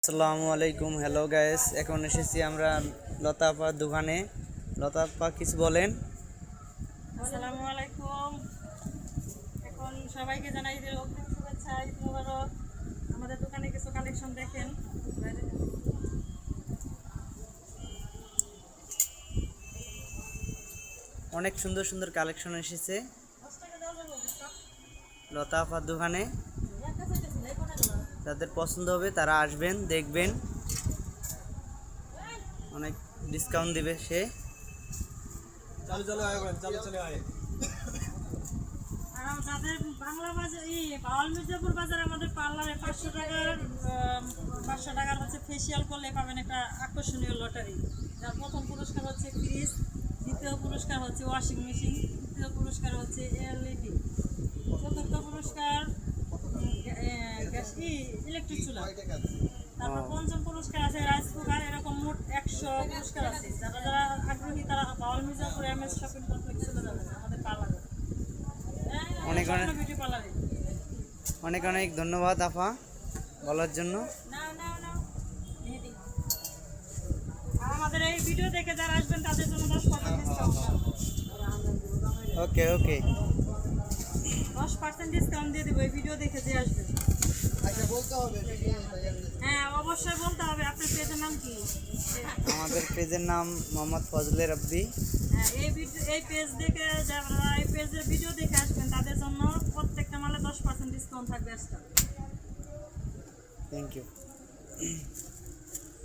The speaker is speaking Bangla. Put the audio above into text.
আসসালামু আলাইকুম, হ্যালো গাইস। এখন এসেছি আমরা লতা আপার দোকানে। লতা আপা কিছু বলেন। আসসালামু আলাইকুম। এখন সবাইকে জানাই যে অগ্রিম শুভেচ্ছা, ঈদ মোবারক। আমাদের দোকানে কিছু কালেকশন দেখেন। অনেক সুন্দর সুন্দর কালেকশন এসেছে লতা আপার দোকানে। যাদের পছন্দ হবে তারা আসবেন, দেখবেন, অনেক ডিসকাউন্ট দিবে সে। আর যাদের বাংলা বাজার বাউল মির্জাপুর বাজার আমাদের পার্লারে 500 টাকার হচ্ছে ফেসিয়াল করলে পাবেন একটা আকর্ষণীয় লটারি। যার প্রথম পুরস্কার হচ্ছে ফ্রিজ, দ্বিতীয় পুরস্কার হচ্ছে ওয়াশিং মেশিন, তৃতীয় পুরস্কার হচ্ছে এলইডি, চতুর্থ পুরস্কার ইলেকট্রিক চুলা, তারপর পঞ্চম পুরস্কার আছে রাইস কুকার। এরকম মোট 100 পুরস্কার আছে। যারা যারা আগ্রহী তারা বাউল মির্জাপুর এমএস শপিং কমপ্লেক্স চলে যাবেন আমাদের পার্লারে। অনেক অনেক বিউটি পার্লারে। অনেক অনেক ধন্যবাদ আপা বলার জন্য। আর আমাদের এই ভিডিও দেখে যারা আসবেন তাদের জন্য 10% ডিসকাউন্ট। ওকে ওকে 10% ডিসকাউন্ট দিয়ে দেবো এই ভিডিও দেখে যে আসবেন। হ্যাঁ, অবশ্যই বলতে হবে। আপনার পেজের নাম কি? আমাদের পেজের নাম মোহাম্মদ ফজলে রাব্বি। হ্যাঁ, এই পেজ দেখে যারা এই পেজের ভিডিও দেখে আসবেন তাদের জন্য প্রত্যেকটা মালে 10% ডিসকাউন্ট থাকবে। Thank you.